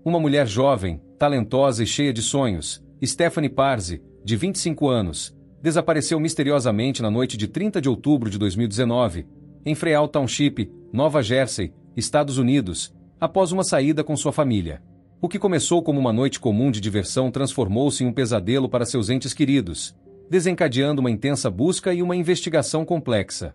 Uma mulher jovem, talentosa e cheia de sonhos, Stephanie Parzi, de 25 anos, desapareceu misteriosamente na noite de 30 de outubro de 2019, em Freehold Township, Nova Jersey, Estados Unidos, após uma saída com sua família. O que começou como uma noite comum de diversão transformou-se em um pesadelo para seus entes queridos, desencadeando uma intensa busca e uma investigação complexa.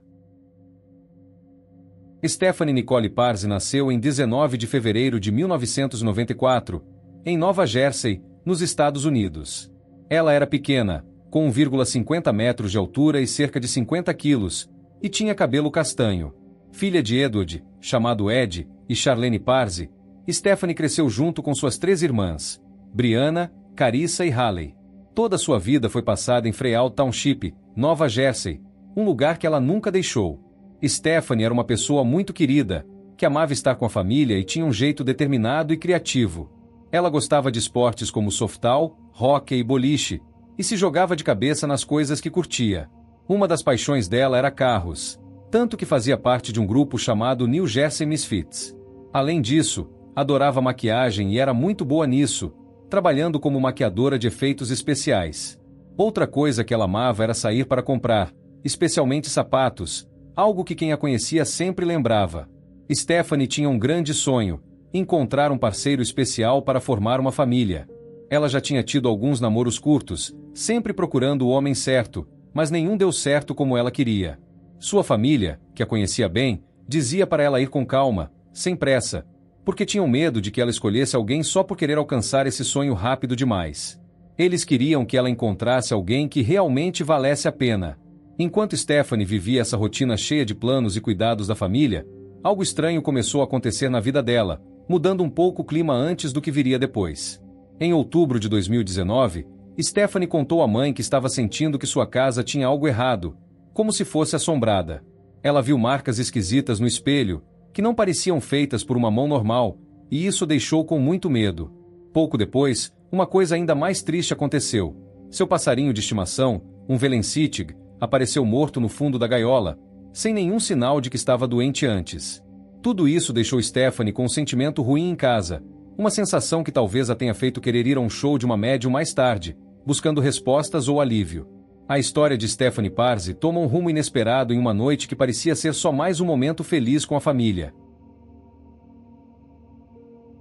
Stephanie Nicole Parzi nasceu em 19 de fevereiro de 1994, em Nova Jersey, nos Estados Unidos. Ela era pequena, com 1,50 metros de altura e cerca de 50 quilos, e tinha cabelo castanho. Filha de Edward, chamado Ed, e Charlene Parzi, Stephanie cresceu junto com suas 3 irmãs, Brianna, Carissa e Haley. Toda sua vida foi passada em Freehold Township, Nova Jersey, um lugar que ela nunca deixou. Stephanie era uma pessoa muito querida, que amava estar com a família e tinha um jeito determinado e criativo. Ela gostava de esportes como softball, hóquei e boliche, e se jogava de cabeça nas coisas que curtia. Uma das paixões dela era carros, tanto que fazia parte de um grupo chamado New Jersey Misfits. Além disso, adorava maquiagem e era muito boa nisso, trabalhando como maquiadora de efeitos especiais. Outra coisa que ela amava era sair para comprar, especialmente sapatos, algo que quem a conhecia sempre lembrava. Stephanie tinha um grande sonho: encontrar um parceiro especial para formar uma família. Ela já tinha tido alguns namoros curtos, sempre procurando o homem certo, mas nenhum deu certo como ela queria. Sua família, que a conhecia bem, dizia para ela ir com calma, sem pressa, porque tinham medo de que ela escolhesse alguém só por querer alcançar esse sonho rápido demais. Eles queriam que ela encontrasse alguém que realmente valesse a pena. Enquanto Stephanie vivia essa rotina cheia de planos e cuidados da família, algo estranho começou a acontecer na vida dela, mudando um pouco o clima antes do que viria depois. Em outubro de 2019, Stephanie contou à mãe que estava sentindo que sua casa tinha algo errado, como se fosse assombrada. Ela viu marcas esquisitas no espelho, que não pareciam feitas por uma mão normal, e isso deixou com muito medo. Pouco depois, uma coisa ainda mais triste aconteceu. Seu passarinho de estimação, um Velocity, apareceu morto no fundo da gaiola, sem nenhum sinal de que estava doente antes. Tudo isso deixou Stephanie com um sentimento ruim em casa, uma sensação que talvez a tenha feito querer ir a um show de uma médium mais tarde, buscando respostas ou alívio. A história de Stephanie Parzi toma um rumo inesperado em uma noite que parecia ser só mais um momento feliz com a família.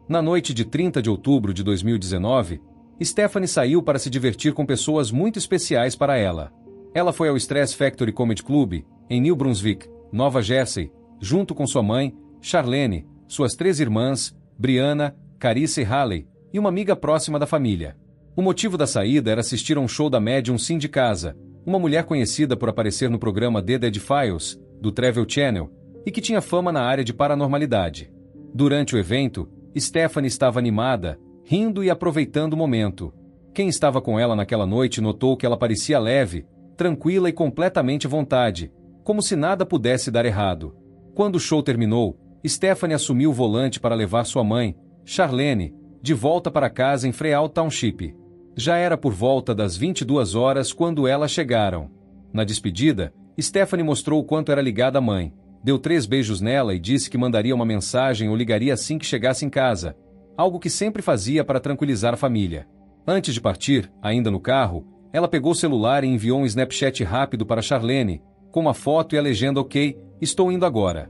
Na noite de 30 de outubro de 2019, Stephanie saiu para se divertir com pessoas muito especiais para ela. Ela foi ao Stress Factory Comedy Club, em New Brunswick, Nova Jersey, junto com sua mãe, Charlene, suas 3 irmãs, Brianna, Carissa e Haley, e uma amiga próxima da família. O motivo da saída era assistir a um show da médium Cindy Casa, uma mulher conhecida por aparecer no programa The Dead Files, do Travel Channel, e que tinha fama na área de paranormalidade. Durante o evento, Stephanie estava animada, rindo e aproveitando o momento. Quem estava com ela naquela noite notou que ela parecia leve, tranquila e completamente à vontade, como se nada pudesse dar errado. Quando o show terminou, Stephanie assumiu o volante para levar sua mãe, Charlene, de volta para casa em Freehold Township. Já era por volta das 22 horas quando elas chegaram. Na despedida, Stephanie mostrou o quanto era ligada à mãe, deu 3 beijos nela e disse que mandaria uma mensagem ou ligaria assim que chegasse em casa, algo que sempre fazia para tranquilizar a família. Antes de partir, ainda no carro, ela pegou o celular e enviou um Snapchat rápido para Charlene, com uma foto e a legenda "Ok, estou indo agora".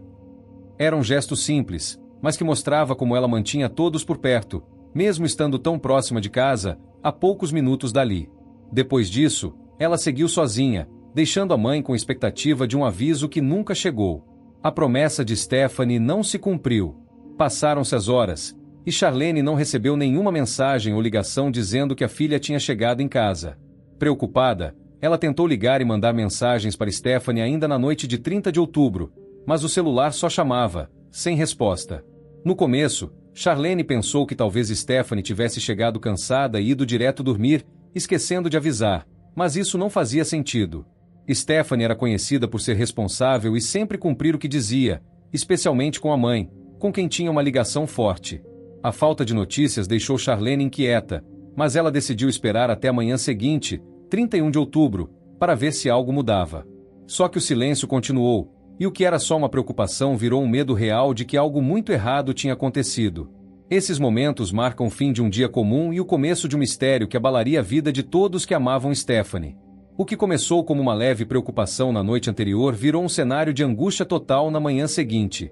Era um gesto simples, mas que mostrava como ela mantinha todos por perto, mesmo estando tão próxima de casa, a poucos minutos dali. Depois disso, ela seguiu sozinha, deixando a mãe com expectativa de um aviso que nunca chegou. A promessa de Stephanie não se cumpriu. Passaram-se as horas, e Charlene não recebeu nenhuma mensagem ou ligação dizendo que a filha tinha chegado em casa. Preocupada, ela tentou ligar e mandar mensagens para Stephanie ainda na noite de 30 de outubro, mas o celular só chamava, sem resposta. No começo, Charlene pensou que talvez Stephanie tivesse chegado cansada e ido direto dormir, esquecendo de avisar, mas isso não fazia sentido. Stephanie era conhecida por ser responsável e sempre cumprir o que dizia, especialmente com a mãe, com quem tinha uma ligação forte. A falta de notícias deixou Charlene inquieta, mas ela decidiu esperar até a manhã seguinte, 31 de outubro, para ver se algo mudava. Só que o silêncio continuou, e o que era só uma preocupação virou um medo real de que algo muito errado tinha acontecido. Esses momentos marcam o fim de um dia comum e o começo de um mistério que abalaria a vida de todos que amavam Stephanie. O que começou como uma leve preocupação na noite anterior virou um cenário de angústia total na manhã seguinte.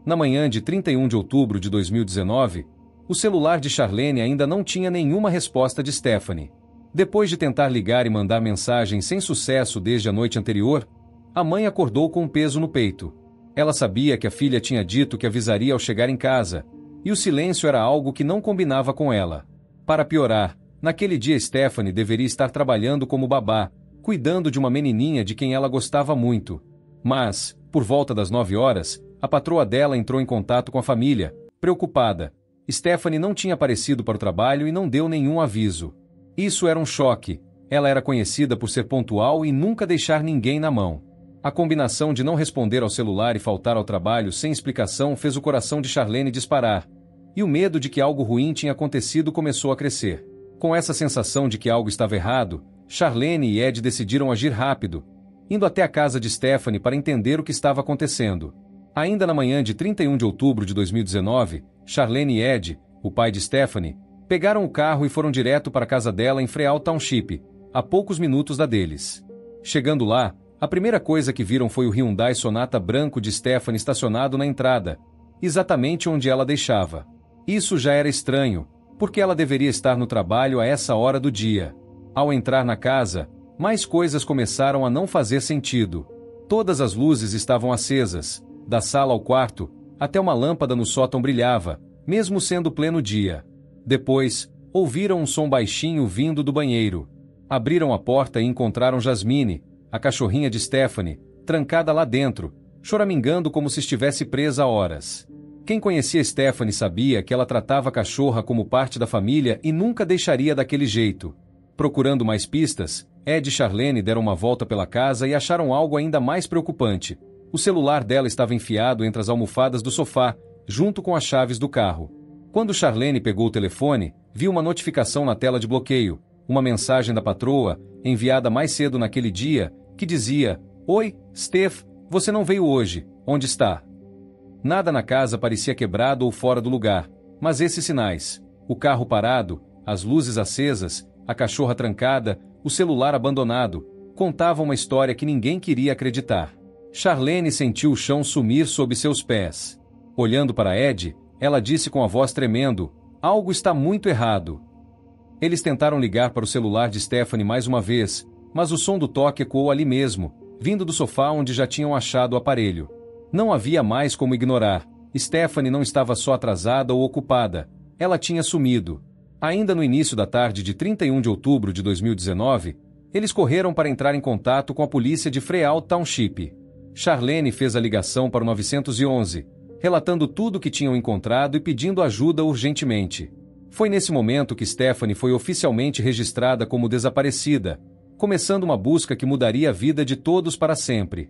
Na manhã de 31 de outubro de 2019, o celular de Charlene ainda não tinha nenhuma resposta de Stephanie. Depois de tentar ligar e mandar mensagem sem sucesso desde a noite anterior, a mãe acordou com um peso no peito. Ela sabia que a filha tinha dito que avisaria ao chegar em casa, e o silêncio era algo que não combinava com ela. Para piorar, naquele dia Stephanie deveria estar trabalhando como babá, cuidando de uma menininha de quem ela gostava muito. Mas, por volta das 9 horas, a patroa dela entrou em contato com a família, preocupada. Stephanie não tinha aparecido para o trabalho e não deu nenhum aviso. Isso era um choque. Ela era conhecida por ser pontual e nunca deixar ninguém na mão. A combinação de não responder ao celular e faltar ao trabalho sem explicação fez o coração de Charlene disparar. E o medo de que algo ruim tinha acontecido começou a crescer. Com essa sensação de que algo estava errado, Charlene e Ed decidiram agir rápido, indo até a casa de Stephanie para entender o que estava acontecendo. Ainda na manhã de 31 de outubro de 2019, Charlene e Ed, o pai de Stephanie, pegaram o carro e foram direto para a casa dela em Freal Township, a poucos minutos da deles. Chegando lá, a primeira coisa que viram foi o Hyundai Sonata branco de Stephanie estacionado na entrada, exatamente onde ela deixava. Isso já era estranho, porque ela deveria estar no trabalho a essa hora do dia. Ao entrar na casa, mais coisas começaram a não fazer sentido. Todas as luzes estavam acesas, da sala ao quarto, até uma lâmpada no sótão brilhava, mesmo sendo pleno dia. Depois, ouviram um som baixinho vindo do banheiro. Abriram a porta e encontraram Jasmine, a cachorrinha de Stephanie, trancada lá dentro, choramingando como se estivesse presa há horas. Quem conhecia Stephanie sabia que ela tratava a cachorra como parte da família e nunca deixaria daquele jeito. Procurando mais pistas, Ed e Charlene deram uma volta pela casa e acharam algo ainda mais preocupante. O celular dela estava enfiado entre as almofadas do sofá, junto com as chaves do carro. Quando Charlene pegou o telefone, viu uma notificação na tela de bloqueio, uma mensagem da patroa, enviada mais cedo naquele dia, que dizia: "Oi, Steph, você não veio hoje, onde está?" Nada na casa parecia quebrado ou fora do lugar, mas esses sinais, o carro parado, as luzes acesas, a cachorra trancada, o celular abandonado, contavam uma história que ninguém queria acreditar. Charlene sentiu o chão sumir sob seus pés. Olhando para Ed, ela disse com a voz tremendo: "Algo está muito errado." Eles tentaram ligar para o celular de Stephanie mais uma vez, mas o som do toque ecoou ali mesmo, vindo do sofá onde já tinham achado o aparelho. Não havia mais como ignorar. Stephanie não estava só atrasada ou ocupada, ela tinha sumido. Ainda no início da tarde de 31 de outubro de 2019, eles correram para entrar em contato com a polícia de Freal Township. Charlene fez a ligação para o 911, relatando tudo o que tinham encontrado e pedindo ajuda urgentemente. Foi nesse momento que Stephanie foi oficialmente registrada como desaparecida, começando uma busca que mudaria a vida de todos para sempre.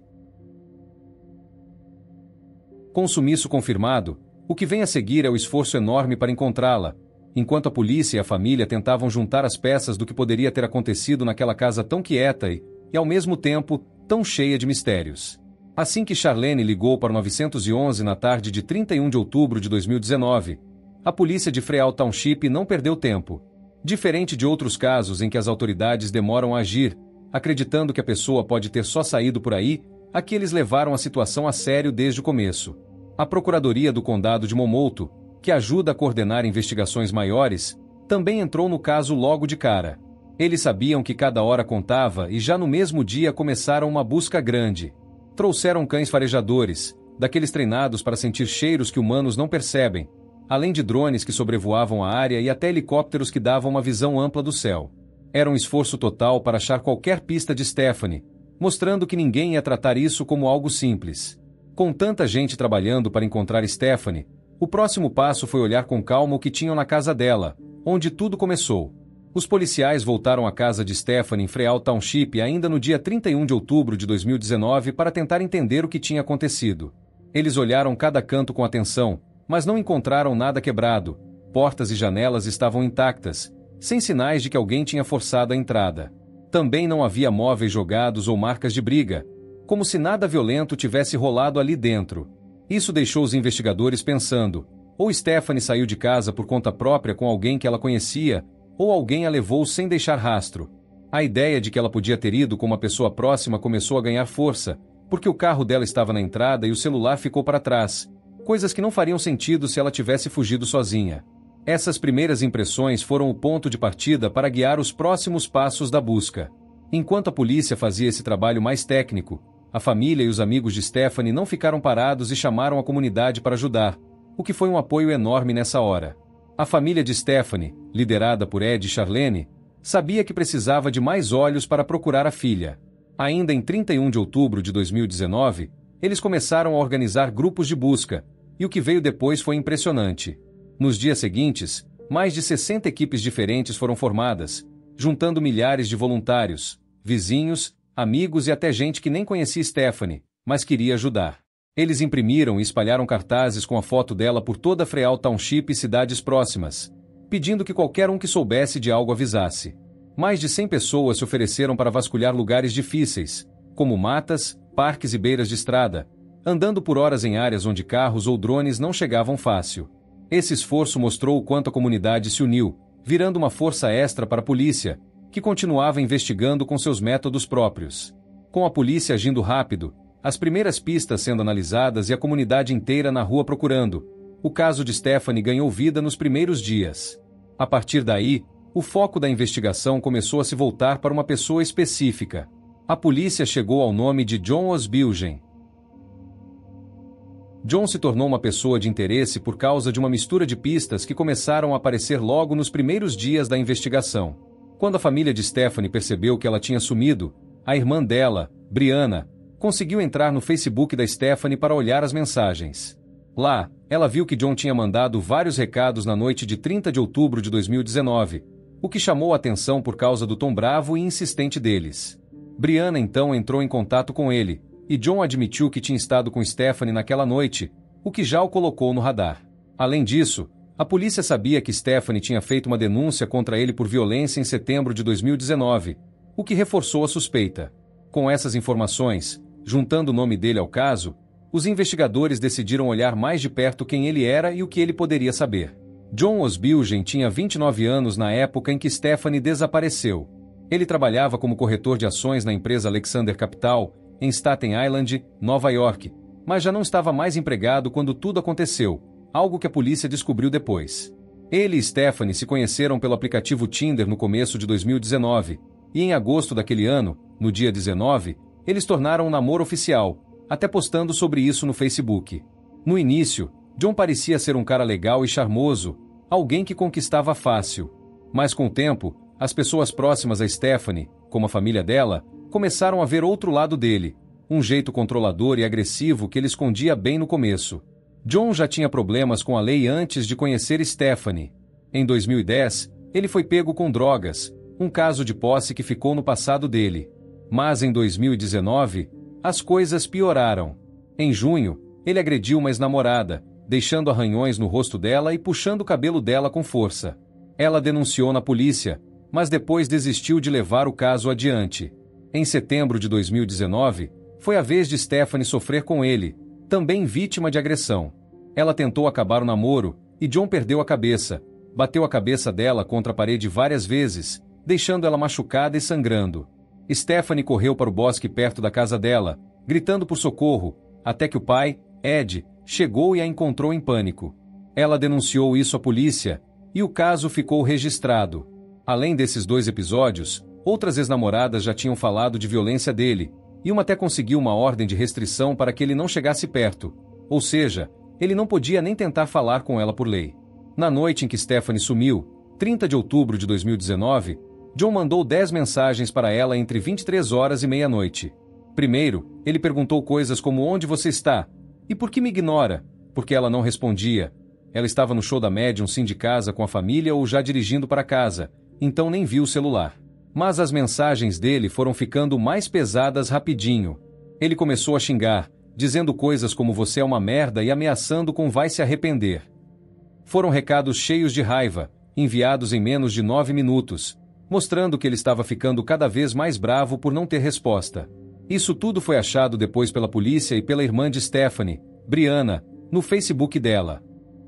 Com o sumiço confirmado, o que vem a seguir é o esforço enorme para encontrá-la, enquanto a polícia e a família tentavam juntar as peças do que poderia ter acontecido naquela casa tão quieta e, ao mesmo tempo, tão cheia de mistérios. Assim que Charlene ligou para o 911 na tarde de 31 de outubro de 2019, a polícia de Freal Township não perdeu tempo. Diferente de outros casos em que as autoridades demoram a agir, acreditando que a pessoa pode ter só saído por aí, aqui eles levaram a situação a sério desde o começo. A Procuradoria do Condado de Momouto, que ajuda a coordenar investigações maiores, também entrou no caso logo de cara. Eles sabiam que cada hora contava e já no mesmo dia começaram uma busca grande. Trouxeram cães farejadores, daqueles treinados para sentir cheiros que humanos não percebem, além de drones que sobrevoavam a área e até helicópteros que davam uma visão ampla do céu. Era um esforço total para achar qualquer pista de Stephanie, mostrando que ninguém ia tratar isso como algo simples. Com tanta gente trabalhando para encontrar Stephanie, o próximo passo foi olhar com calma o que tinham na casa dela, onde tudo começou. Os policiais voltaram à casa de Stephanie em Freal Township ainda no dia 31 de outubro de 2019 para tentar entender o que tinha acontecido. Eles olharam cada canto com atenção, mas não encontraram nada quebrado. Portas e janelas estavam intactas, sem sinais de que alguém tinha forçado a entrada. Também não havia móveis jogados ou marcas de briga, como se nada violento tivesse rolado ali dentro. Isso deixou os investigadores pensando: Ou Stephanie saiu de casa por conta própria com alguém que ela conhecia, ou alguém a levou sem deixar rastro. A ideia de que ela podia ter ido com uma pessoa próxima começou a ganhar força, porque o carro dela estava na entrada e o celular ficou para trás, coisas que não fariam sentido se ela tivesse fugido sozinha. Essas primeiras impressões foram o ponto de partida para guiar os próximos passos da busca. Enquanto a polícia fazia esse trabalho mais técnico, a família e os amigos de Stephanie não ficaram parados e chamaram a comunidade para ajudar, o que foi um apoio enorme nessa hora. A família de Stephanie, liderada por Ed e Charlene, sabia que precisava de mais olhos para procurar a filha. Ainda em 31 de outubro de 2019, eles começaram a organizar grupos de busca, e o que veio depois foi impressionante. Nos dias seguintes, mais de 60 equipes diferentes foram formadas, juntando milhares de voluntários, vizinhos, amigos e até gente que nem conhecia Stephanie, mas queria ajudar. Eles imprimiram e espalharam cartazes com a foto dela por toda Freehold Township e cidades próximas, pedindo que qualquer um que soubesse de algo avisasse. Mais de 100 pessoas se ofereceram para vasculhar lugares difíceis, como matas, parques e beiras de estrada, andando por horas em áreas onde carros ou drones não chegavam fácil. Esse esforço mostrou o quanto a comunidade se uniu, virando uma força extra para a polícia, que continuava investigando com seus métodos próprios. Com a polícia agindo rápido, as primeiras pistas sendo analisadas e a comunidade inteira na rua procurando, o caso de Stephanie ganhou vida nos primeiros dias. A partir daí, o foco da investigação começou a se voltar para uma pessoa específica. A polícia chegou ao nome de John Osbilgen. John se tornou uma pessoa de interesse por causa de uma mistura de pistas que começaram a aparecer logo nos primeiros dias da investigação. Quando a família de Stephanie percebeu que ela tinha sumido, a irmã dela, Brianna, conseguiu entrar no Facebook da Stephanie para olhar as mensagens. Lá, ela viu que John tinha mandado vários recados na noite de 30 de outubro de 2019, o que chamou a atenção por causa do tom bravo e insistente deles. Brianna então entrou em contato com ele, e John admitiu que tinha estado com Stephanie naquela noite, o que já o colocou no radar. Além disso, a polícia sabia que Stephanie tinha feito uma denúncia contra ele por violência em setembro de 2019, o que reforçou a suspeita. Com essas informações, juntando o nome dele ao caso, os investigadores decidiram olhar mais de perto quem ele era e o que ele poderia saber. John Osbilgen tinha 29 anos na época em que Stephanie desapareceu. Ele trabalhava como corretor de ações na empresa Alexander Capital, em Staten Island, Nova York, mas já não estava mais empregado quando tudo aconteceu, algo que a polícia descobriu depois. Ele e Stephanie se conheceram pelo aplicativo Tinder no começo de 2019, e em agosto daquele ano, no dia 19, eles tornaram um namoro oficial, até postando sobre isso no Facebook. No início, John parecia ser um cara legal e charmoso, alguém que conquistava fácil. Mas com o tempo, as pessoas próximas a Stephanie, como a família dela, começaram a ver outro lado dele, um jeito controlador e agressivo que ele escondia bem no começo. John já tinha problemas com a lei antes de conhecer Stephanie. Em 2010, ele foi pego com drogas, um caso de posse que ficou no passado dele. Mas em 2019, as coisas pioraram. Em junho, ele agrediu uma ex-namorada, deixando arranhões no rosto dela e puxando o cabelo dela com força. Ela denunciou na polícia, mas depois desistiu de levar o caso adiante. Em setembro de 2019, foi a vez de Stephanie sofrer com ele, também vítima de agressão. Ela tentou acabar o namoro, e John perdeu a cabeça, bateu a cabeça dela contra a parede várias vezes, deixando ela machucada e sangrando. Stephanie correu para o bosque perto da casa dela, gritando por socorro, até que o pai, Ed, chegou e a encontrou em pânico. Ela denunciou isso à polícia, e o caso ficou registrado. Além desses dois episódios, outras ex-namoradas já tinham falado de violência dele, e uma até conseguiu uma ordem de restrição para que ele não chegasse perto, ou seja, ele não podia nem tentar falar com ela por lei. Na noite em que Stephanie sumiu, 30 de outubro de 2019, John mandou 10 mensagens para ela entre 23 horas e meia-noite. Primeiro, ele perguntou coisas como onde você está? E por que me ignora? Porque ela não respondia. Ela estava no show da Medium sim de casa com a família ou já dirigindo para casa, então nem viu o celular. Mas as mensagens dele foram ficando mais pesadas rapidinho. Ele começou a xingar, dizendo coisas como você é uma merda e ameaçando com vai se arrepender. Foram recados cheios de raiva, enviados em menos de 9 minutos, mostrando que ele estava ficando cada vez mais bravo por não ter resposta. Isso tudo foi achado depois pela polícia e pela irmã de Stephanie, Brianna, no Facebook dela.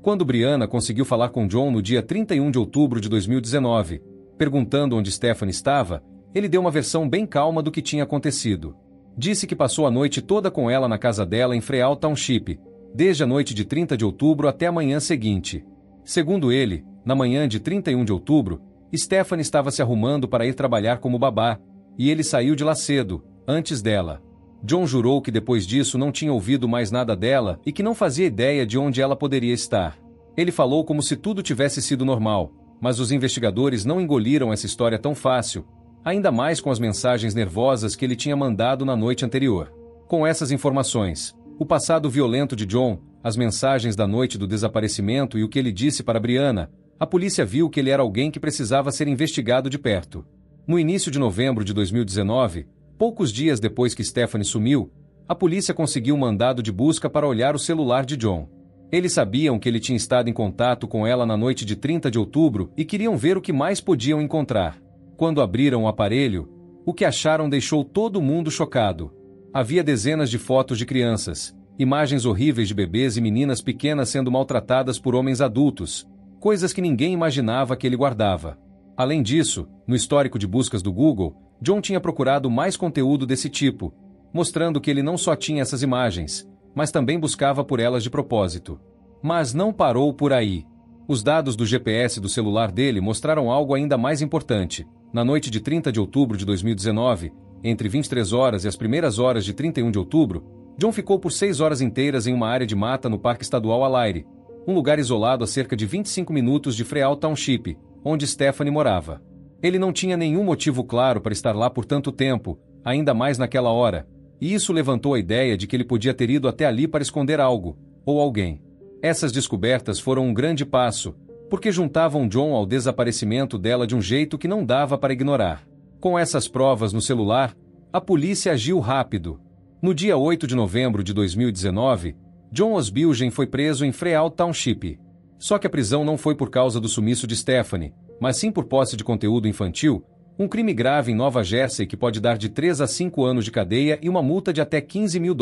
Quando Brianna conseguiu falar com John no dia 31 de outubro de 2019, perguntando onde Stephanie estava, ele deu uma versão bem calma do que tinha acontecido. Disse que passou a noite toda com ela na casa dela em Freehold Township, desde a noite de 30 de outubro até a manhã seguinte. Segundo ele, na manhã de 31 de outubro, Stephanie estava se arrumando para ir trabalhar como babá, e ele saiu de lá cedo, antes dela. John jurou que depois disso não tinha ouvido mais nada dela e que não fazia ideia de onde ela poderia estar. Ele falou como se tudo tivesse sido normal, mas os investigadores não engoliram essa história tão fácil, ainda mais com as mensagens nervosas que ele tinha mandado na noite anterior. Com essas informações, o passado violento de John, as mensagens da noite do desaparecimento e o que ele disse para Brianna, a polícia viu que ele era alguém que precisava ser investigado de perto. No início de novembro de 2019, poucos dias depois que Stephanie sumiu, a polícia conseguiu um mandado de busca para olhar o celular de John. Eles sabiam que ele tinha estado em contato com ela na noite de 30 de outubro e queriam ver o que mais podiam encontrar. Quando abriram o aparelho, o que acharam deixou todo mundo chocado. Havia dezenas de fotos de crianças, imagens horríveis de bebês e meninas pequenas sendo maltratadas por homens adultos, coisas que ninguém imaginava que ele guardava. Além disso, no histórico de buscas do Google, John tinha procurado mais conteúdo desse tipo, mostrando que ele não só tinha essas imagens, mas também buscava por elas de propósito. Mas não parou por aí. Os dados do GPS do celular dele mostraram algo ainda mais importante. Na noite de 30 de outubro de 2019, entre 23 horas e as primeiras horas de 31 de outubro, John ficou por 6 horas inteiras em uma área de mata no Parque Estadual Alaire, um lugar isolado a cerca de 25 minutos de Freehold Township, onde Stephanie morava. Ele não tinha nenhum motivo claro para estar lá por tanto tempo, ainda mais naquela hora, e isso levantou a ideia de que ele podia ter ido até ali para esconder algo, ou alguém. Essas descobertas foram um grande passo, porque juntavam John ao desaparecimento dela de um jeito que não dava para ignorar. Com essas provas no celular, a polícia agiu rápido. No dia 8 de novembro de 2019, John Osbilgen foi preso em Freehold Township. Só que a prisão não foi por causa do sumiço de Stephanie, mas sim por posse de conteúdo infantil, um crime grave em Nova Jersey que pode dar de 3 a 5 anos de cadeia e uma multa de até $15 mil.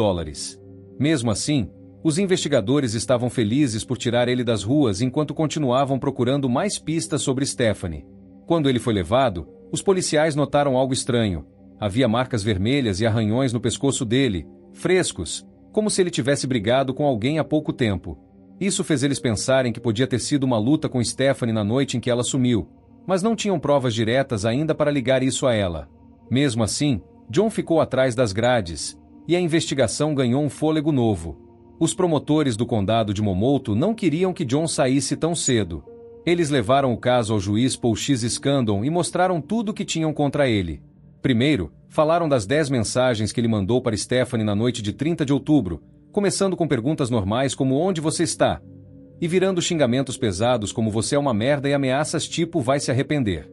Mesmo assim, os investigadores estavam felizes por tirar ele das ruas enquanto continuavam procurando mais pistas sobre Stephanie. Quando ele foi levado, os policiais notaram algo estranho. Havia marcas vermelhas e arranhões no pescoço dele, frescos, como se ele tivesse brigado com alguém há pouco tempo. Isso fez eles pensarem que podia ter sido uma luta com Stephanie na noite em que ela sumiu, mas não tinham provas diretas ainda para ligar isso a ela. Mesmo assim, John ficou atrás das grades, e a investigação ganhou um fôlego novo. Os promotores do condado de Momouto não queriam que John saísse tão cedo. Eles levaram o caso ao juiz Paul X. Scandon e mostraram tudo o que tinham contra ele. Primeiro, falaram das 10 mensagens que ele mandou para Stephanie na noite de 30 de outubro, começando com perguntas normais como onde você está, e virando xingamentos pesados como você é uma merda e ameaças tipo vai se arrepender.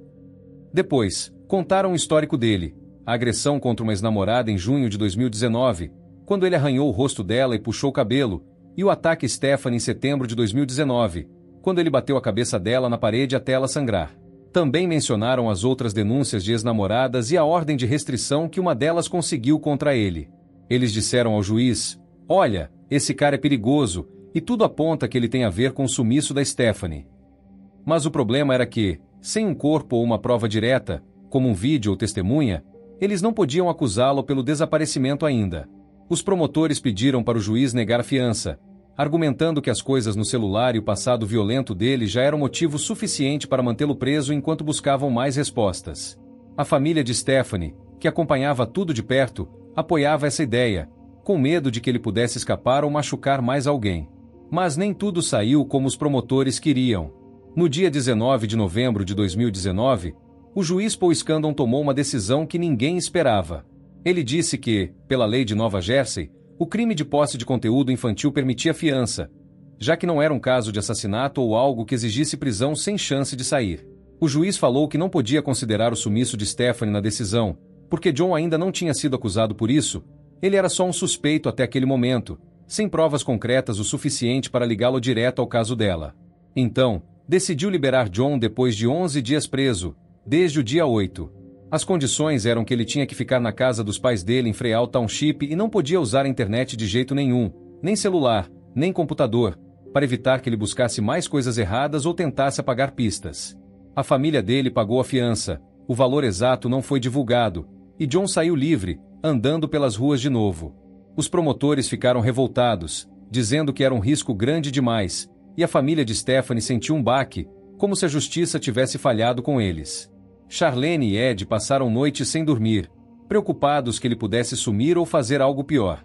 Depois, contaram o histórico dele, a agressão contra uma ex-namorada em junho de 2019, quando ele arranhou o rosto dela e puxou o cabelo, e o ataque a Stephanie em setembro de 2019, quando ele bateu a cabeça dela na parede até ela sangrar. Também mencionaram as outras denúncias de ex-namoradas e a ordem de restrição que uma delas conseguiu contra ele. Eles disseram ao juiz, olha, esse cara é perigoso, e tudo aponta que ele tem a ver com o sumiço da Stephanie. Mas o problema era que, sem um corpo ou uma prova direta, como um vídeo ou testemunha, eles não podiam acusá-lo pelo desaparecimento ainda. Os promotores pediram para o juiz negar a fiança, argumentando que as coisas no celular e o passado violento dele já eram motivo suficiente para mantê-lo preso enquanto buscavam mais respostas. A família de Stephanie, que acompanhava tudo de perto, apoiava essa ideia, com medo de que ele pudesse escapar ou machucar mais alguém. Mas nem tudo saiu como os promotores queriam. No dia 19 de novembro de 2019, o juiz Paul Scandon tomou uma decisão que ninguém esperava. Ele disse que, pela lei de Nova Jersey, o crime de posse de conteúdo infantil permitia fiança, já que não era um caso de assassinato ou algo que exigisse prisão sem chance de sair. O juiz falou que não podia considerar o sumiço de Stephanie na decisão, porque John ainda não tinha sido acusado por isso, ele era só um suspeito até aquele momento, sem provas concretas o suficiente para ligá-lo direto ao caso dela. Então, decidiu liberar John depois de 11 dias preso, desde o dia 8. As condições eram que ele tinha que ficar na casa dos pais dele em Freehold Township e não podia usar a internet de jeito nenhum, nem celular, nem computador, para evitar que ele buscasse mais coisas erradas ou tentasse apagar pistas. A família dele pagou a fiança, o valor exato não foi divulgado, e John saiu livre, andando pelas ruas de novo. Os promotores ficaram revoltados, dizendo que era um risco grande demais, e a família de Stephanie sentiu um baque, como se a justiça tivesse falhado com eles. Charlene e Ed passaram noites sem dormir, preocupados que ele pudesse sumir ou fazer algo pior.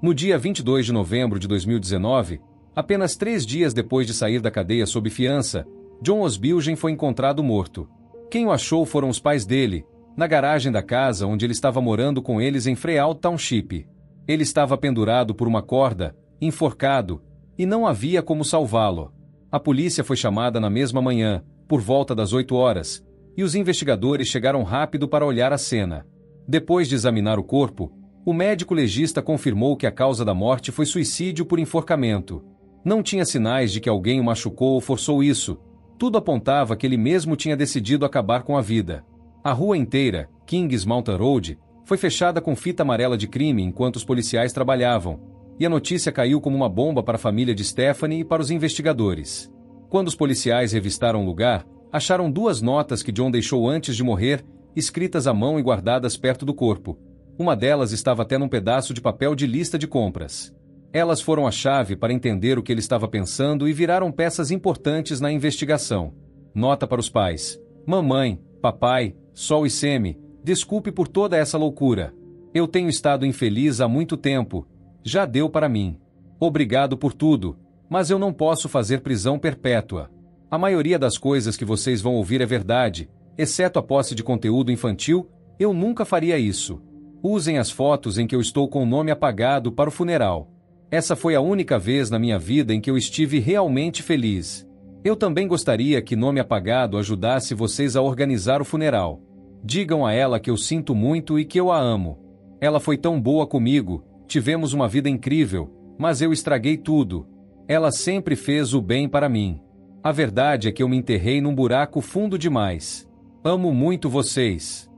No dia 22 de novembro de 2019, apenas 3 dias depois de sair da cadeia sob fiança, John Osbilgen foi encontrado morto. Quem o achou foram os pais dele, na garagem da casa onde ele estava morando com eles em Freehold Township. Ele estava pendurado por uma corda, enforcado, e não havia como salvá-lo. A polícia foi chamada na mesma manhã, por volta das 8 horas, e os investigadores chegaram rápido para olhar a cena. Depois de examinar o corpo, o médico legista confirmou que a causa da morte foi suicídio por enforcamento. Não tinha sinais de que alguém o machucou ou forçou isso. Tudo apontava que ele mesmo tinha decidido acabar com a vida. A rua inteira, Kings Mountain Road, foi fechada com fita amarela de crime enquanto os policiais trabalhavam, e a notícia caiu como uma bomba para a família de Stephanie e para os investigadores. Quando os policiais revistaram o lugar, acharam 2 notas que John deixou antes de morrer, escritas à mão e guardadas perto do corpo. Uma delas estava até num pedaço de papel de lista de compras. Elas foram a chave para entender o que ele estava pensando e viraram peças importantes na investigação. Nota para os pais. Mamãe, papai, Sol e Semi, desculpe por toda essa loucura. Eu tenho estado infeliz há muito tempo. Já deu para mim. Obrigado por tudo, mas eu não posso fazer prisão perpétua. A maioria das coisas que vocês vão ouvir é verdade, exceto a posse de conteúdo infantil, eu nunca faria isso. Usem as fotos em que eu estou com o nome apagado para o funeral. Essa foi a única vez na minha vida em que eu estive realmente feliz. Eu também gostaria que nome apagado ajudasse vocês a organizar o funeral. Digam a ela que eu sinto muito e que eu a amo. Ela foi tão boa comigo, tivemos uma vida incrível, mas eu estraguei tudo. Ela sempre fez o bem para mim. A verdade é que eu me enterrei num buraco fundo demais. Amo muito vocês.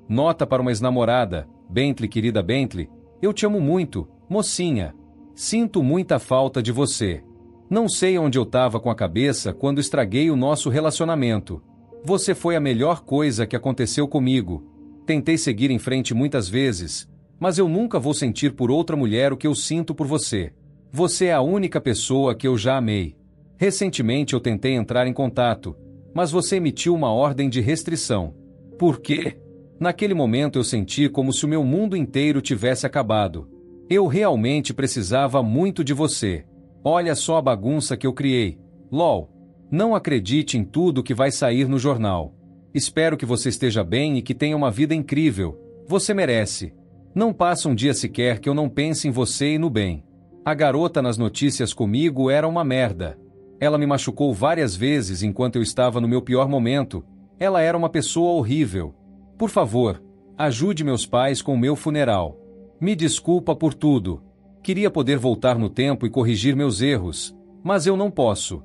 Nota para uma ex-namorada. Bentley, querida Bentley, eu te amo muito, mocinha. Sinto muita falta de você. Não sei onde eu estava com a cabeça quando estraguei o nosso relacionamento. Você foi a melhor coisa que aconteceu comigo. Tentei seguir em frente muitas vezes, mas eu nunca vou sentir por outra mulher o que eu sinto por você. Você é a única pessoa que eu já amei. Recentemente eu tentei entrar em contato, mas você emitiu uma ordem de restrição. Por quê? Naquele momento eu senti como se o meu mundo inteiro tivesse acabado. Eu realmente precisava muito de você. Olha só a bagunça que eu criei. LOL. Não acredite em tudo que vai sair no jornal. Espero que você esteja bem e que tenha uma vida incrível. Você merece. Não passa um dia sequer que eu não pense em você e no bem. A garota nas notícias comigo era uma merda. Ela me machucou várias vezes enquanto eu estava no meu pior momento. Ela era uma pessoa horrível. Por favor, ajude meus pais com o meu funeral. Me desculpa por tudo. Queria poder voltar no tempo e corrigir meus erros, mas eu não posso.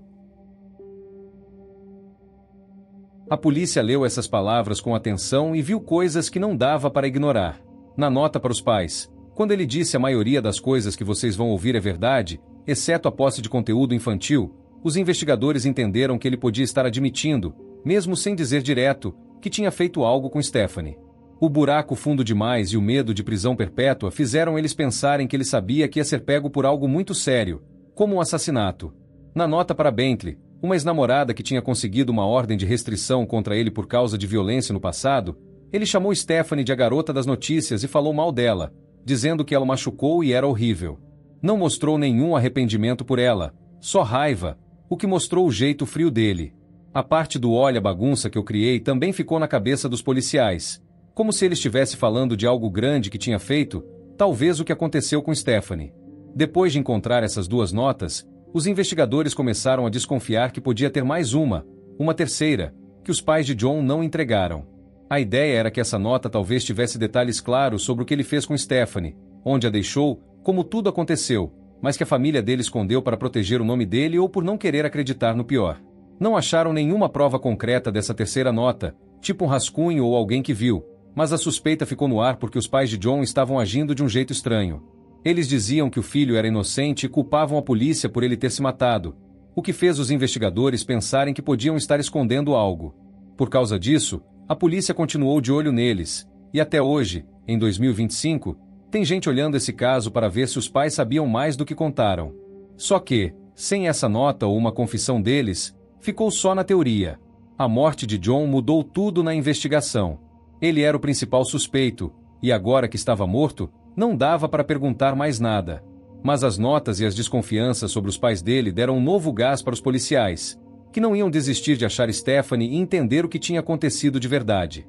A polícia leu essas palavras com atenção e viu coisas que não dava para ignorar. Na nota para os pais, quando ele disse a maioria das coisas que vocês vão ouvir é verdade, exceto a posse de conteúdo infantil, os investigadores entenderam que ele podia estar admitindo, mesmo sem dizer direto, que tinha feito algo com Stephanie. O buraco fundo demais e o medo de prisão perpétua fizeram eles pensarem que ele sabia que ia ser pego por algo muito sério, como um assassinato. Na nota para Bentley, uma ex-namorada que tinha conseguido uma ordem de restrição contra ele por causa de violência no passado, ele chamou Stephanie de a garota das notícias e falou mal dela, dizendo que ela o machucou e era horrível. Não mostrou nenhum arrependimento por ela, só raiva, o que mostrou o jeito frio dele. A parte do olha a bagunça que eu criei também ficou na cabeça dos policiais, como se ele estivesse falando de algo grande que tinha feito, talvez o que aconteceu com Stephanie. Depois de encontrar essas 2 notas, os investigadores começaram a desconfiar que podia ter mais uma terceira, que os pais de John não entregaram. A ideia era que essa nota talvez tivesse detalhes claros sobre o que ele fez com Stephanie, onde a deixou, como tudo aconteceu, mas que a família dele escondeu para proteger o nome dele ou por não querer acreditar no pior. Não acharam nenhuma prova concreta dessa terceira nota, tipo um rascunho ou alguém que viu, mas a suspeita ficou no ar porque os pais de John estavam agindo de um jeito estranho. Eles diziam que o filho era inocente e culpavam a polícia por ele ter se matado, o que fez os investigadores pensarem que podiam estar escondendo algo. Por causa disso, a polícia continuou de olho neles, e até hoje, em 2025, tem gente olhando esse caso para ver se os pais sabiam mais do que contaram. Só que, sem essa nota ou uma confissão deles, ficou só na teoria. A morte de John mudou tudo na investigação. Ele era o principal suspeito, e agora que estava morto, não dava para perguntar mais nada. Mas as notas e as desconfianças sobre os pais dele deram um novo gás para os policiais, que não iam desistir de achar Stephanie e entender o que tinha acontecido de verdade.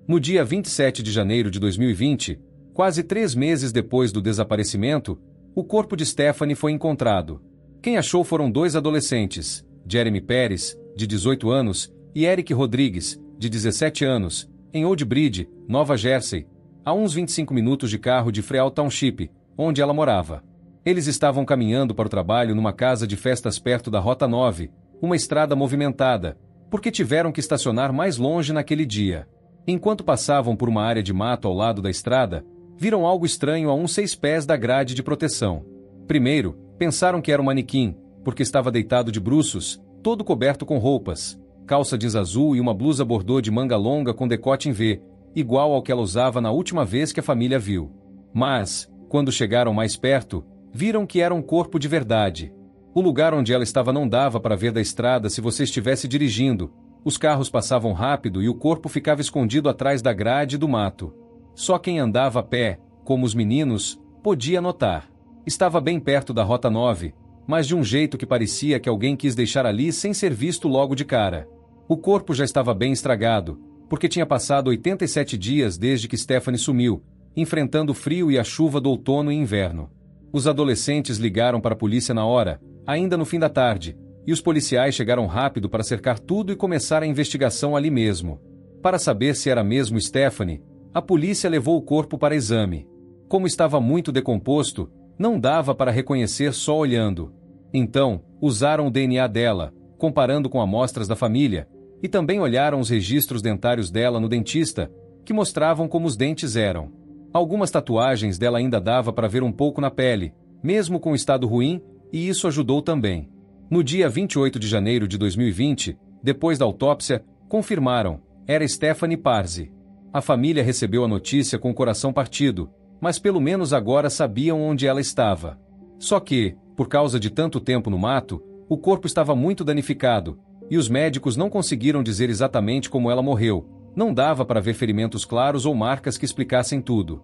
No dia 27 de janeiro de 2020, quase 3 meses depois do desaparecimento, o corpo de Stephanie foi encontrado. Quem achou foram 2 adolescentes, Jeremy Pérez, de 18 anos, e Eric Rodrigues, de 17 anos, em Old Bridge, Nova Jersey, a uns 25 minutos de carro de Freehold Township, onde ela morava. Eles estavam caminhando para o trabalho numa casa de festas perto da Rota 9, uma estrada movimentada, porque tiveram que estacionar mais longe naquele dia. Enquanto passavam por uma área de mato ao lado da estrada, viram algo estranho a uns 6 pés da grade de proteção. Primeiro, pensaram que era um manequim, porque estava deitado de bruços, todo coberto com roupas, calça jeans azul e uma blusa bordô de manga longa com decote em V, igual ao que ela usava na última vez que a família viu. Mas, quando chegaram mais perto, viram que era um corpo de verdade. O lugar onde ela estava não dava para ver da estrada se você estivesse dirigindo. Os carros passavam rápido e o corpo ficava escondido atrás da grade do mato. Só quem andava a pé, como os meninos, podia notar. Estava bem perto da Rota 9, mas de um jeito que parecia que alguém quis deixar ali sem ser visto logo de cara. O corpo já estava bem estragado, porque tinha passado 87 dias desde que Stephanie sumiu, enfrentando o frio e a chuva do outono e inverno. Os adolescentes ligaram para a polícia na hora, ainda no fim da tarde, e os policiais chegaram rápido para cercar tudo e começar a investigação ali mesmo. Para saber se era mesmo Stephanie, a polícia levou o corpo para exame. Como estava muito decomposto, não dava para reconhecer só olhando. Então, usaram o DNA dela, comparando com amostras da família, e também olharam os registros dentários dela no dentista, que mostravam como os dentes eram. Algumas tatuagens dela ainda dava para ver um pouco na pele, mesmo com estado ruim, e isso ajudou também. No dia 28 de janeiro de 2020, depois da autópsia, confirmaram, era Stephanie Parzi. A família recebeu a notícia com o coração partido, mas pelo menos agora sabiam onde ela estava. Só que, por causa de tanto tempo no mato, o corpo estava muito danificado, e os médicos não conseguiram dizer exatamente como ela morreu. Não dava para ver ferimentos claros ou marcas que explicassem tudo.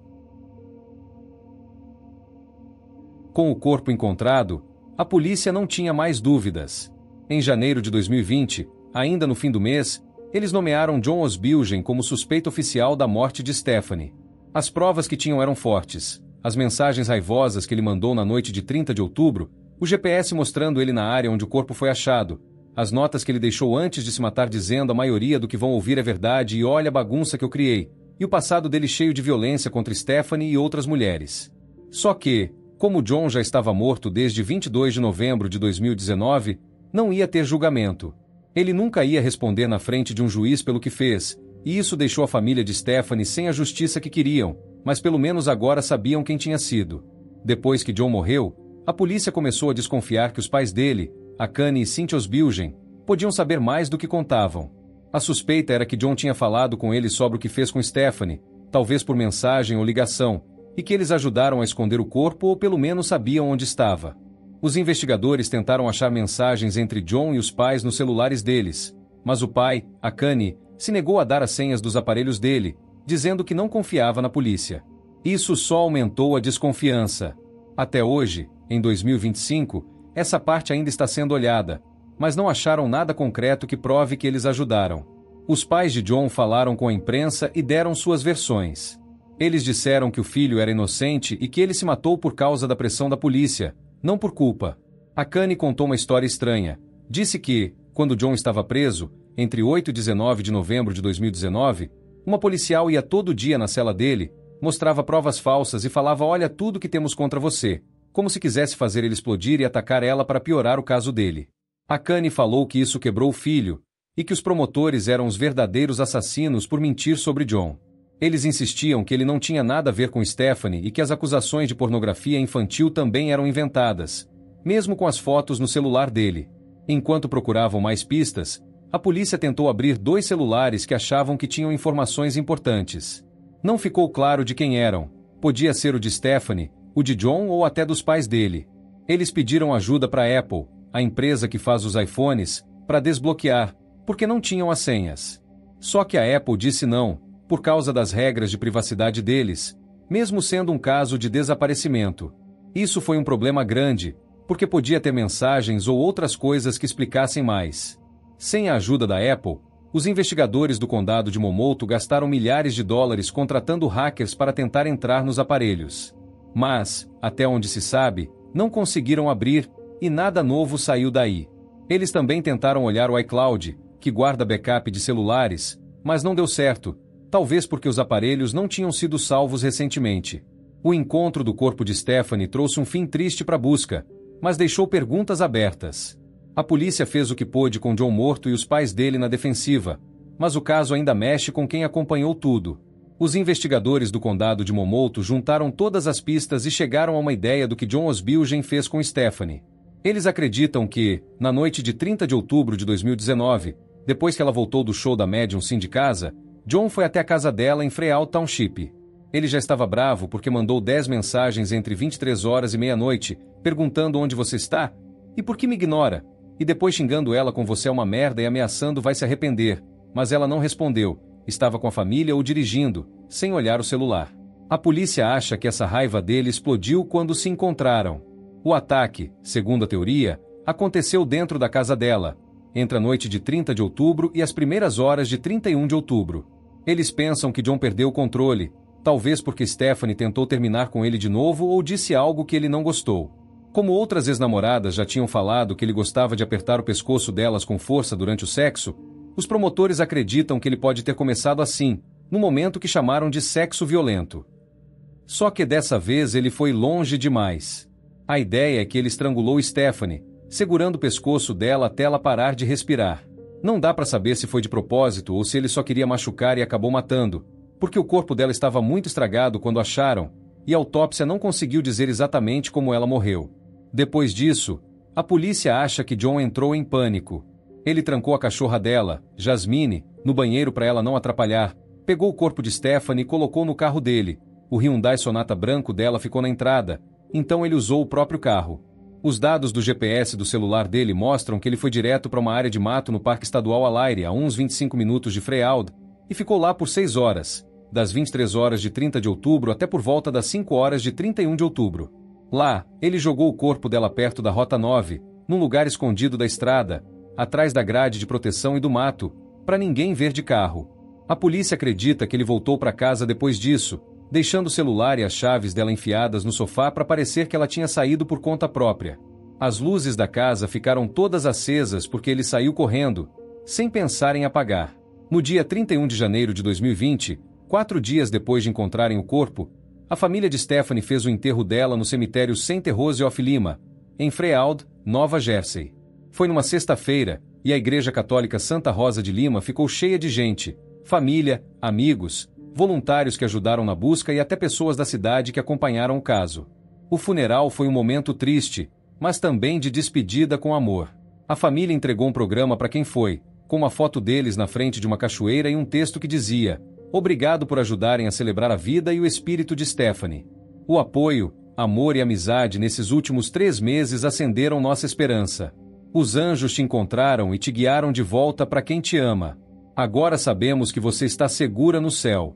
Com o corpo encontrado, a polícia não tinha mais dúvidas. Em janeiro de 2020, ainda no fim do mês, eles nomearam John Osbilgen como suspeito oficial da morte de Stephanie. As provas que tinham eram fortes. As mensagens raivosas que ele mandou na noite de 30 de outubro, o GPS mostrando ele na área onde o corpo foi achado, as notas que ele deixou antes de se matar dizendo a maioria do que vão ouvir é verdade e olha a bagunça que eu criei, e o passado dele cheio de violência contra Stephanie e outras mulheres. Só que, como John já estava morto desde 22 de novembro de 2019, não ia ter julgamento. Ele nunca ia responder na frente de um juiz pelo que fez, e isso deixou a família de Stephanie sem a justiça que queriam, mas pelo menos agora sabiam quem tinha sido. Depois que John morreu, a polícia começou a desconfiar que os pais dele, Akane e Cynthia Osbilgen, podiam saber mais do que contavam. A suspeita era que John tinha falado com eles sobre o que fez com Stephanie, talvez por mensagem ou ligação, e que eles ajudaram a esconder o corpo ou pelo menos sabiam onde estava. Os investigadores tentaram achar mensagens entre John e os pais nos celulares deles, mas o pai, Akane, se negou a dar as senhas dos aparelhos dele, dizendo que não confiava na polícia. Isso só aumentou a desconfiança. Até hoje, em 2025, essa parte ainda está sendo olhada, mas não acharam nada concreto que prove que eles ajudaram. Os pais de John falaram com a imprensa e deram suas versões. Eles disseram que o filho era inocente e que ele se matou por causa da pressão da polícia, não por culpa. Akane contou uma história estranha. Disse que, quando John estava preso, entre 8 e 19 de novembro de 2019, uma policial ia todo dia na cela dele, mostrava provas falsas e falava: olha tudo que temos contra você, como se quisesse fazer ele explodir e atacar ela para piorar o caso dele. Akane falou que isso quebrou o filho, e que os promotores eram os verdadeiros assassinos por mentir sobre John. Eles insistiam que ele não tinha nada a ver com Stephanie e que as acusações de pornografia infantil também eram inventadas, mesmo com as fotos no celular dele. Enquanto procuravam mais pistas, a polícia tentou abrir 2 celulares que achavam que tinham informações importantes. Não ficou claro de quem eram. Podia ser o de Stephanie, o de John ou até dos pais dele. Eles pediram ajuda para a Apple, a empresa que faz os iPhones, para desbloquear, porque não tinham as senhas. Só que a Apple disse não, por causa das regras de privacidade deles, mesmo sendo um caso de desaparecimento. Isso foi um problema grande, porque podia ter mensagens ou outras coisas que explicassem mais. Sem a ajuda da Apple, os investigadores do condado de Momouto gastaram milhares de dólares contratando hackers para tentar entrar nos aparelhos. Mas, até onde se sabe, não conseguiram abrir, e nada novo saiu daí. Eles também tentaram olhar o iCloud, que guarda backup de celulares, mas não deu certo, talvez porque os aparelhos não tinham sido salvos recentemente. O encontro do corpo de Stephanie trouxe um fim triste para a busca, mas deixou perguntas abertas. A polícia fez o que pôde com John morto e os pais dele na defensiva, mas o caso ainda mexe com quem acompanhou tudo. Os investigadores do condado de Momouto juntaram todas as pistas e chegaram a uma ideia do que John Osbilgen fez com Stephanie. Eles acreditam que, na noite de 30 de outubro de 2019, depois que ela voltou do show da médium Cindy Casa, John foi até a casa dela em Freehold Township. Ele já estava bravo porque mandou 10 mensagens entre 23 horas e meia-noite, perguntando onde você está e por que me ignora, e depois xingando ela com você é uma merda e ameaçando vai se arrepender, mas ela não respondeu, estava com a família ou dirigindo, sem olhar o celular. A polícia acha que essa raiva dele explodiu quando se encontraram. O ataque, segundo a teoria, aconteceu dentro da casa dela, entre a noite de 30 de outubro e as primeiras horas de 31 de outubro. Eles pensam que John perdeu o controle, talvez porque Stephanie tentou terminar com ele de novo ou disse algo que ele não gostou. Como outras ex-namoradas já tinham falado que ele gostava de apertar o pescoço delas com força durante o sexo, os promotores acreditam que ele pode ter começado assim, no momento que chamaram de sexo violento. Só que dessa vez ele foi longe demais. A ideia é que ele estrangulou Stephanie, segurando o pescoço dela até ela parar de respirar. Não dá para saber se foi de propósito ou se ele só queria machucar e acabou matando, porque o corpo dela estava muito estragado quando acharam, e a autópsia não conseguiu dizer exatamente como ela morreu. Depois disso, a polícia acha que John entrou em pânico. Ele trancou a cachorra dela, Jasmine, no banheiro para ela não atrapalhar, pegou o corpo de Stephanie e colocou no carro dele. O Hyundai Sonata branco dela ficou na entrada, então ele usou o próprio carro. Os dados do GPS do celular dele mostram que ele foi direto para uma área de mato no Parque Estadual Alaire, a uns 25 minutos de Freehold, e ficou lá por 6 horas, das 23 horas de 30 de outubro até por volta das 5 horas de 31 de outubro. Lá, ele jogou o corpo dela perto da Rota 9, num lugar escondido da estrada, atrás da grade de proteção e do mato, para ninguém ver de carro. A polícia acredita que ele voltou para casa depois disso, deixando o celular e as chaves dela enfiadas no sofá para parecer que ela tinha saído por conta própria. As luzes da casa ficaram todas acesas porque ele saiu correndo, sem pensar em apagar. No dia 31 de janeiro de 2020, 4 dias depois de encontrarem o corpo, a família de Stephanie fez o enterro dela no cemitério St. Rose of Lima, em Freehold, Nova Jersey. Foi numa sexta-feira, e a Igreja Católica Santa Rosa de Lima ficou cheia de gente, família, amigos, voluntários que ajudaram na busca e até pessoas da cidade que acompanharam o caso. O funeral foi um momento triste, mas também de despedida com amor. A família entregou um programa para quem foi, com uma foto deles na frente de uma cachoeira e um texto que dizia: "Obrigado por ajudarem a celebrar a vida e o espírito de Stephanie. O apoio, amor e amizade nesses últimos 3 meses acenderam nossa esperança. Os anjos te encontraram e te guiaram de volta para quem te ama. Agora sabemos que você está segura no céu."